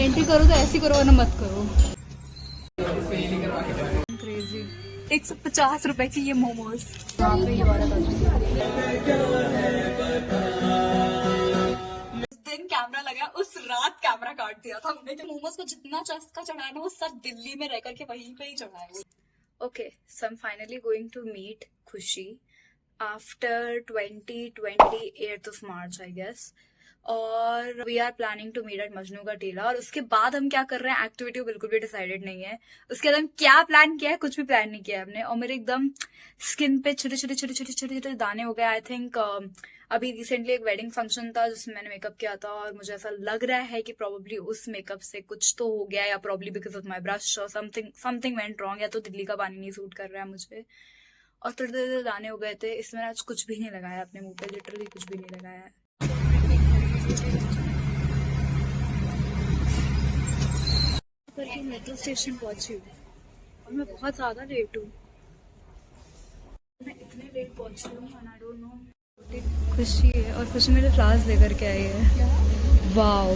Entry करो तो ऐसी करो वरना मत करो। क्रेजी 150 रुपए की ये मोमोज। दिन कैमरा लगा, उस रात कैमरा काट दिया था हमने। तो मोमोज को जितना चस्का चढ़ाया ना वो सब दिल्ली में रह करके वहीं पे ही चढ़ाया। Okay, so I am finally going to meet Khushi after 28th of March I guess. और we are planning to meet at Majnu ka Tila. और उसके बाद हम क्या कर रहे हैं एक्टिविटी बिल्कुल भी डिसाइडेड नहीं है। उसके बाद हम क्या प्लान किया है, कुछ भी प्लान नहीं किया हमने। और मेरे एकदम स्किन पे छोटे छोटे छोटे छोटे छोटे छोटे दाने हो गए। आई थिंक अभी रिसेंटली एक वेडिंग फंक्शन था जिसमें मैंने मेकअप किया था और मुझे ऐसा लग रहा है कि प्रोबेबली उस मेकअप से कुछ तो हो गया, या probably because of my brush और समथिंग वेंट रॉन्ग, या तो दिल्ली का पानी नहीं सूट कर रहा है मुझे। और थोड़े थोड़े दाने हो गए थे, इसमें आज कुछ भी नहीं लगाया अपने मुंह पे, लिटरली कुछ भी नहीं लगाया है। मेट्रो स्टेशन पहुंची हूँ और मैं बहुत ज्यादा लेट हूँ। मैं इतने लेट पहुंची हूँ और आई डोंट नो। खुशी है और खुशी मेरे फ्लावर्स लेकर के आई है। वाओ,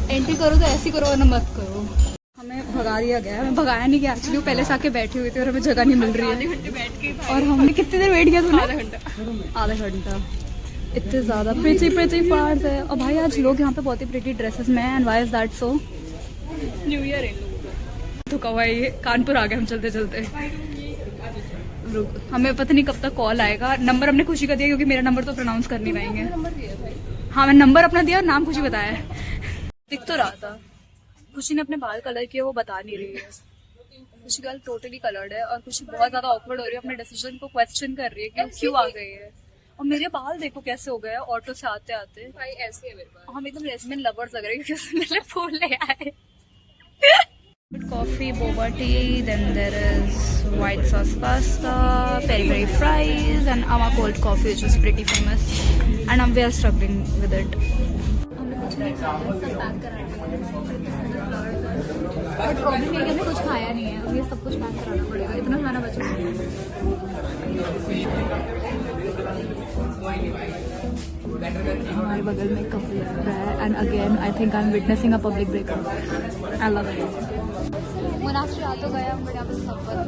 एंट्री करो तो ऐसी करो वरना मत करो। हमें भगा दिया गया है। हमें भगाया नहीं गया एक्चुअली, वो पहले से आके बैठी हुई थी और हमें जगह नहीं मिल रही है। आधे घंटे बैठ के और हमने कितनी देर वेट किया तुमने? आधा घंटा। इतने ज्यादा प्रिटी फ्लावर्स है। और भाई आज लोग यहाँ पे बहुत ही प्रिटी ड्रेसेस में है। And why is that so? New year है धुका हुआ है ये। कानपुर आ गए हम चलते चलते। रुक, हमें पता नहीं कब तक कॉल आएगा। नंबर हमने खुशी का दिया क्योंकि मेरा नंबर तो प्रोनाउंस कर नहीं पाएंगे। हाँ, मैं नंबर अपना दिया और नाम खुशी बताया है। दिख तो रहा था। खुशी ने अपने बाल कलर किए, वो बता नहीं रही है। खुशी गर्ल टोटली कलर्ड है और खुशी बहुत ज्यादा ऑकवर्ड हो रही है। अपने डिसीजन को क्वेश्चन कर रही है कि क्यों आ गई है। और मेरे बाल देखो कैसे हो गए ऑटो से आते आते। भाई ऐसे है मेरे बाल। हम एकदम रेजमेंट लवर्स लग रहे हैं क्योंकि उसने फूल ले आए। Coffee, boba tea, then there is white sauce pasta, peri-peri fries, and Ama cold coffee, which is pretty famous. And we are struggling with it. But problem ये है कि हमने कुछ खाया नहीं है। ये सब कुछ पैक कराना पड़ेगा, इतना खाना बचा है। हमारे बगल में कप लग रहा है and again I think I am witnessing a public breakup. I love it. Monastery आ तो गया बट यहाँ पे सब बंद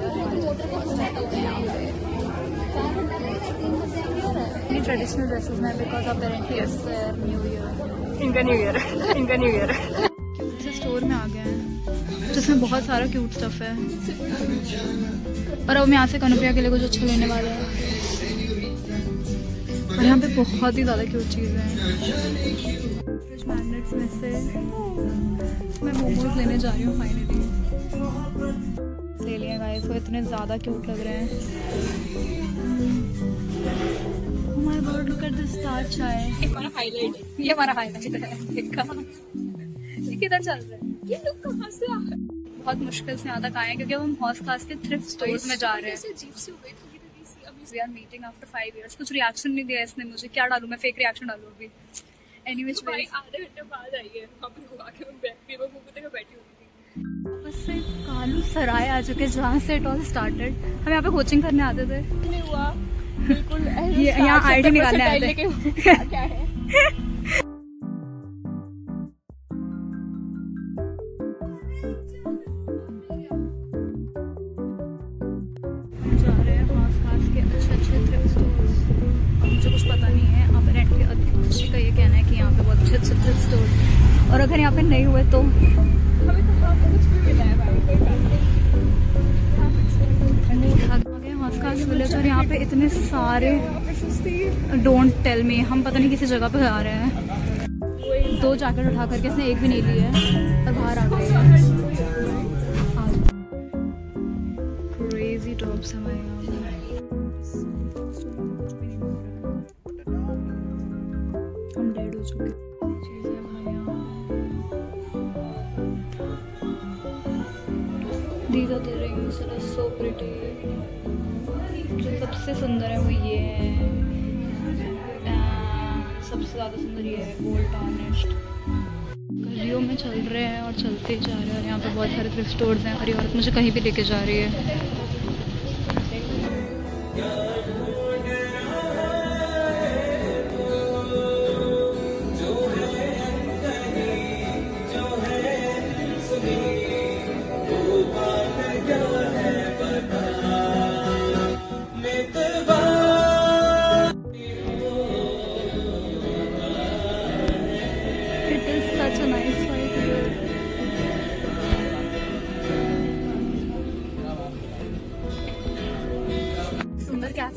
है। ट्रेडिशनल ड्रेसेस में बिकॉज अपेरेंटली न्यू ईयर, इनका न्यू ईयर क्यूट से स्टोर में आ गए हैं जिसमें बहुत सारा क्यूट स्टफ है। और अब हम यहाँ से कनुप्रिया के लिए कुछ अच्छा लेने वाले हैं। और यहाँ पे बहुत ही ज़्यादा क्यूट चीज़ें हैं। फ्रिज मैग्नेट्स में से मैं मोमोज लेने जा रही हूँ फाइनली। ले लिए गाइस, वो इतने ज़्यादा क्यूट लग रहे हैं। Oh my God, look at this star चाय। ये हमारा हाईलाइट है। ये किधर चल रहा है? ये लोग कहाँ से आ रहे हैं? बहुत मुश्किल से यहाँ तक आए क्योंकि हम हौस खास के थ्रिफ्ट स्टोर्स में जा रहे हैं। We are meeting after 5 years. कुछ रिएक्शन नहीं दिया इसने मुझे। क्या डालूं मैं? फेक रिएक्शन डालूं अभी? Anyway, भाई आधे घंटे बाद आई है। हम लोग आके बैठी हुई उससे कालू सराय आ चुके जहाँ से इट ऑल स्टार्टेड। हम यहाँ पे कोचिंग करने आते थे। नहीं हुआ बिल्कुल। यहाँ आईडी निकालने आए थे। क्या है? मुझे कुछ पता नहीं है। अपेरेंटली खुशी का ये कहना है कि यहाँ पे बहुत अच्छे अच्छे स्टोर, और अगर यहाँ पे नहीं हुए तो हमें तो कुछ भी मिला है भाई, कोई बात नहीं। हौसखास विलेज और यहाँ पे इतने सारे डोंट टेल मी, हम पता नहीं किसी जगह पे आ रहे हैं। 2 जैकेट उठा करके इसने एक भी नहीं ली है और बाहर आ गए हैं। क्रेजी टॉप्स हमारे यहाँ हम डेड हो चुके चीज़ें भाई। These are the rings that are so pretty. जो सबसे सुंदर है वो ये है, सबसे ज़्यादा सुंदर ये है गोल्ड टार्निश्ड। गलियों में चल रहे हैं और चलते जा रहे हैं और यहाँ पे बहुत सारे थ्रिफ्ट स्टोर्स हैं और ये औरत मुझे कहीं भी लेके जा रही है।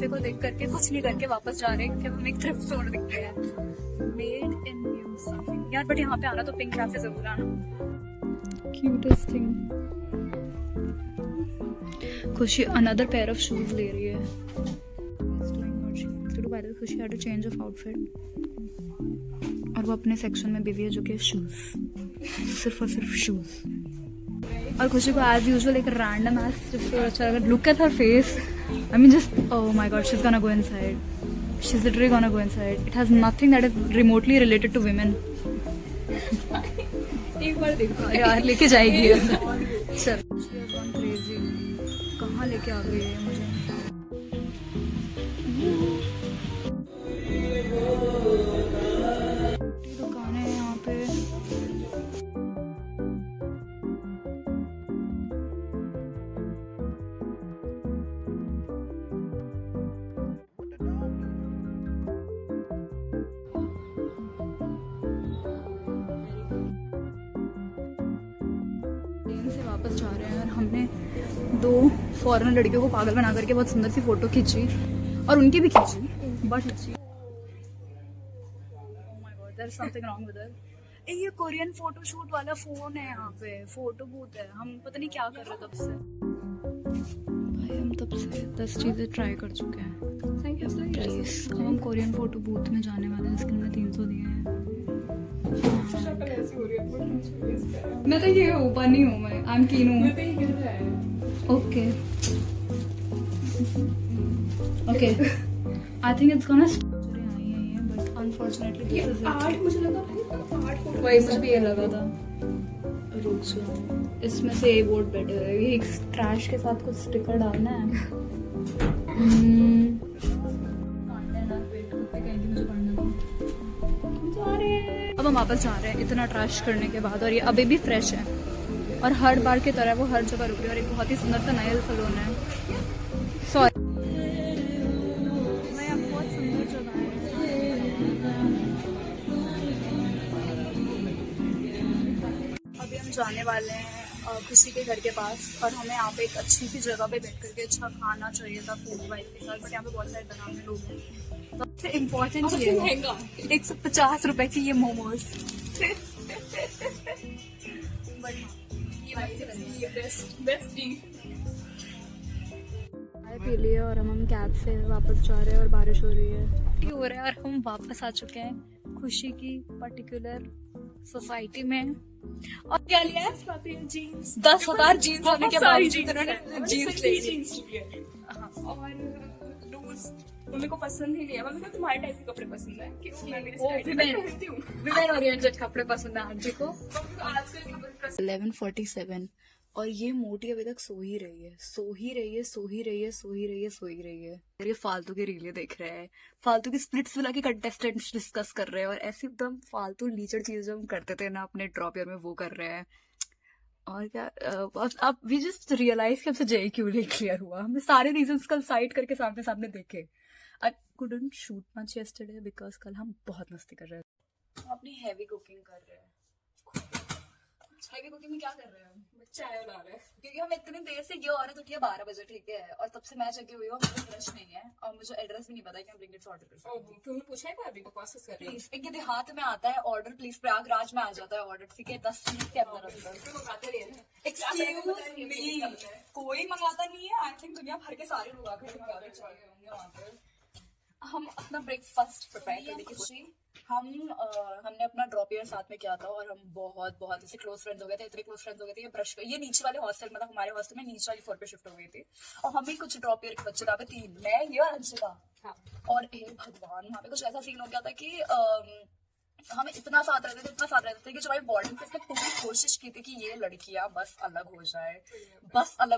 कैफे को देख करके कुछ नहीं करके वापस जा रहे हैं क्योंकि हमें एक थ्रिफ्ट स्टोर दिख गया है, मेड इन यूएसए यार। बट यहाँ पे आना तो पिंक कैफे जरूर आना। Cutest thing. Khushi another pair of shoes ले रही है। Khushi had to change of outfit और वो अपने सेक्शन में बिजी है जो कि शूज, सिर्फ और सिर्फ शूज। और खुशी को एज यूजुअल एक रैंडम एस स्टोर अच्छा लगा। Look at her face, I mean just oh my God, she is gonna go inside, she is literally gonna go inside. It has nothing that is remotely related to women. एक बार देखो यार, लेके जाएगी चल। Crazy, कहाँ लेके आ गई है मुझे। दुकान है यहाँ पे। से वापस जा रहे हैं और हमने 2 फॉरेन लड़कियों को पागल बना करके बहुत सुंदर सी फोटो खींची और उनकी भी खींची, but something wrong with it. ये कोरियन फोटो शूट वाला फोन है, यहाँ पे फोटो बूथ है। हम पता नहीं क्या कर रहे तब से भाई, हम तब से 10 चीजें ट्राई कर चुके हैं। प्लीज अब हम कोरियन फोटो बूथ में जाने वाले हैं, इसके लिए 300 दिए हैं। मैं तो ये ऊपर नहीं हूँ, मैं आई एम कीन हूँ। Okay okay, I think it's gonna I है ये, but unfortunately this is art. मुझे लगा आर्ट, वही मुझे भी ये लगा था। रुक जाओ, इसमें से ये बोर्ड बेटर है। ये एक ट्रैश के साथ कुछ स्टिकर डालना है। अब हम वापस जा रहे हैं इतना ट्रैश करने के बाद, और ये अभी भी फ्रेश है और हर बार की तरह वो हर जगह रुक रही है। और एक बहुत ही सुंदर सा नया सलून है। सॉरी, मैं अब बहुत सुंदर जगह है। अभी हम जाने वाले हैं खुशी के घर के पास, और हमें यहाँ पे एक अच्छी सी जगह पे बैठ करके अच्छा खाना चाहिए था फूड वाइफ के साथ, बट यहाँ पे बहुत सारे बनाने लोग हैं। सबसे इम्पोर्टेंट ये है 150 रुपए की ये मोमोज। चाय पी लिए और हम कैब से वापस जा रहे हैं और बारिश हो रही है, हो रहा है, और हम वापस आ चुके हैं खुशी की पर्टिकुलर सोसाइटी में। और क्या लिया है? जीन्स, 10,000 जीन्स होने के बावजूद उन्होंने जीन्स ले ली। मम्मी को पसंद ही नहीं है। मम्मी को तुम्हारे टाइप के कपड़े पसंद है कि मैं मेरे विमेन ओरिएंटेड कपड़े पसंद है आंटी को। आजकल 11:47 और ये मोटी अभी तक सो ही रही है, सो ही रही है, सो ही रही है, सो ही रही है, सो ही रही है। ये फालतू की रीलें देख रहे हैं, फालतू की स्प्लिट्स विला के कंटेस्टेंट्स डिस्कस कर रहे हैं, और ऐसी एकदम फालतू लीचड़ चीजें जो हम करते थे ना अपने ड्रॉप ईयर में, वो कर रहे हैं। और क्या अब वी जस्ट रियलाइज कि हमसे जेई क्यों नहीं क्लियर हुआ। हमने सारे रीजंस कल साइड करके सामने सामने देखे। I couldn't shoot much yesterday because कल हम बहुत मस्ती कर रहे थे। हम अपनी हैवी कुकिंग कर रहे हैं। हैवी कुकिंग में क्या कर रहे हैं? चाय बना रहे हैं क्योंकि हम इतनी देर से ये औरत उठी है 12 बजे, ठीक है, और तब से मैं जगी हुई हूँ, मुझे ब्रश नहीं है और मुझे एड्रेस भी नहीं पता कि हम ब्लिंकिट से ऑर्डर कर सकते हैं। तुमने पूछा है अभी प्रोसेस कर रही प्लीज, एक देहात में आता है ऑर्डर, प्लीज प्रयागराज में आ जाता है ऑर्डर, ठीक है, 10 मिनट के अंदर अंदर। मंगाते नहीं है। एक्सक्यूज मी, कोई मंगाता नहीं है। आई थिंक दुनिया भर के सारे लोग आकर मंगाते चले गए होंगे वहाँ पर। हम अपना ब्रेकफास्ट प्रिपेयर कर देखिए। हमने अपना ड्रॉप ईयर साथ में किया था और हम बहुत बहुत ऐसे क्लोज फ्रेंड्स हो गए थे, इतने क्लोज फ्रेंड्स हो गए थे। ये नीचे वाले हॉस्टल, मतलब हमारे हॉस्टल में नीचे वाली फ्लोर पे शिफ्ट हो गई थी, और हम भी कुछ ड्रॉप ईयर के बच्चे था, 3, मैं, ये और अंशिका। और हे भगवान, वहाँ पे कुछ ऐसा सीन हो गया था कि हम इतना साथ रहते थे कि जो भाई वार्डन पे पूरी कोशिश की थी कि ये लड़कियां बस अलग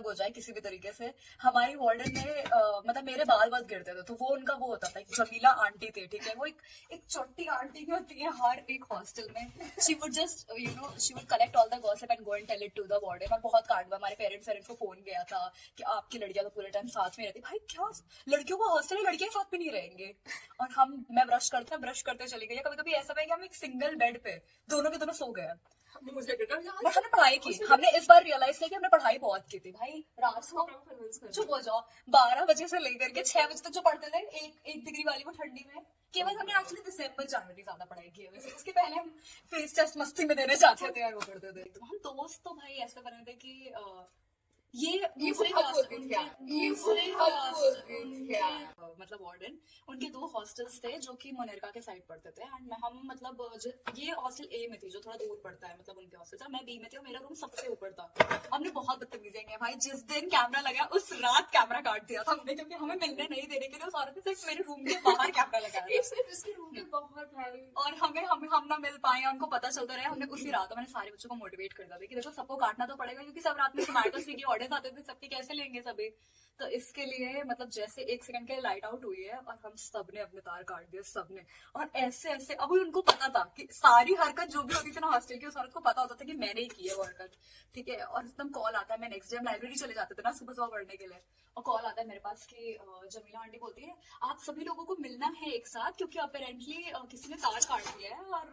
हो जाए किसी भी तरीके से। हमारी वार्डन में मतलब मेरे बाल बहुत गिरते थे, तो वो उनका वो होता था, जमीला आंटी थी, ठीक है, वो एक छोटी आंटी भी होती है हर एक हॉस्टल में। She would just she would collect all the gossip and go and tell it to the warden. और बहुत कांड हुआ, हमारे पेरेंट्स को फोन गया था कि आपकी लड़कियां तो पूरे टाइम साथ में रहती। भाई क्या लड़कियों का हॉस्टल में लड़कियां साथ में नहीं रहेंगे? और मैं ब्रश करते चली गई। कभी कभी ऐसा है कि हम एक सिंगल बेड पे दोनों के दोनों सो गए। मुझे डर लगा। बट हमने पढ़ाई की, हमने इस बार रियलाइज किया कि हमने पढ़ाई बहुत की थी भाई। रात को कन्विंस कर चुप हो जाओ, 12 बजे से लेकर के 6 बजे तक जो पढ़ते थे एक डिग्री वाली वो ठंडी में, केवल हमने एक्चुअली दिसंबर जनवरी ज्यादा पढ़ाई की है वैसे। उसके पहले हम फेस टेस्ट मस्ती में देने जाते थे और वो करते थे। तो हम दोस्त तो भाई ऐसा कर रहे थे कि ये दूसरे मतलब वार्डन, उनके 2 हॉस्टल्स थे जो कि मुनिरका के साइड पढ़ते थे। एंड हम मतलब ये हॉस्टल ए में थी जो थोड़ा दूर पड़ता है, मतलब उनके हॉस्टल से। मैं बी में थी और मेरा रूम सबसे ऊपर था। हमने बहुत बदतमीजी की भाई। जिस दिन कैमरा लगा उस रात कैमरा काट दिया था हमने, क्योंकि हमें मिलने नहीं देने के लिए उस औरत ने सिर्फ मेरे रूम के बाहर कैमरा लगाया इसके रूम के बाहर भाई। और हम ना मिल पाए, उनको पता चलता रहे। हमने उसी रात मैंने सारे बच्चों को मोटिवेट कर दिया कि देखो सबको काटना तो पड़ेगा, क्योंकि सब रात में जोमेटो स्विगी ऑर्डर आते थे, सबके कैसे लेंगे सभी। तो इसके लिए मतलब जैसे 1 सेकंड के लाइट आउट हुई है और हम सबने अपने तार काट दिए सबने। और ऐसे ऐसे अब उनको पता था कि सारी हरकत जो भी होती थी ना हॉस्टल की, उस औरत को पता होता था कि मैंने ही की है वो हरकत, ठीक है। और एकदम कॉल आता है, मैं नेक्स्ट डे लाइब्रेरी चले जाते थे ना सुबह सुबह पढ़ने के लिए, और कॉल आता है मेरे पास कि जमीला आंटी बोलती है आप सभी लोगों को मिलना है एक साथ, क्योंकि अपेरेंटली किसी ने तार काट दिया है, और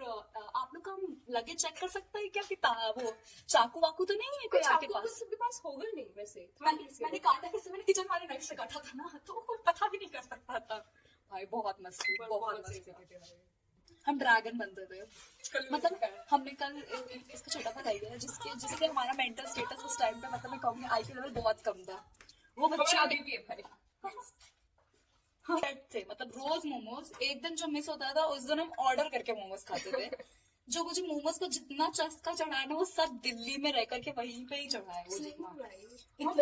आप लोग का लगे चेक कर सकता है क्या कि वो चाकू वाकू तो नहीं है कोई आपके पास? सबके पास होगा नहीं वैसे। मैंने काटा कैसे? मैंने किचन वाले नाइफ से काटा था ना, तो कोई पता भी नहीं कर सकता था भाई। बहुत मस्ती, बहुत मस्ती करते थे। हम ड्रैगन बनते थे। मतलब हमने कल इसका छोटा सा रह गया जिससे हमारा मेंटल स्टेटस उस टाइम पे, मतलब मैं कहूँगी IQ लेवल बहुत कम था। वो बच्चे अभी भी है भाई। हाँ थे, मतलब रोज मोमोज। एक दिन जो मिस होता था उस दिन हम ऑर्डर करके मोमोज खाते थे। जो मुझे मोमोज को जितना चस्का चढ़ा है ना, वो सब दिल्ली में रह करके वहीं पे ही चढ़ा है वो जितना।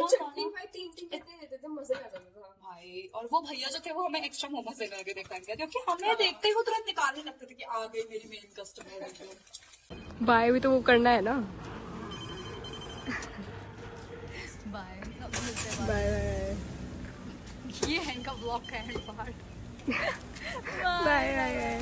चटनी भाई 3 देते थे, मजा आ जाता था भाई। और वो भैया जो थे वो हमें एक्स्ट्रा मोमोज देने लगे देखा, क्योंकि हमें देखते ही वो तुरंत निकालने लगते थे कि आ गई मेरी मेन कस्टमर। बाय भी तो वो करना है ना। बाय बाय ये है इनका ब्लॉग का एंड पार्ट। Bye bye.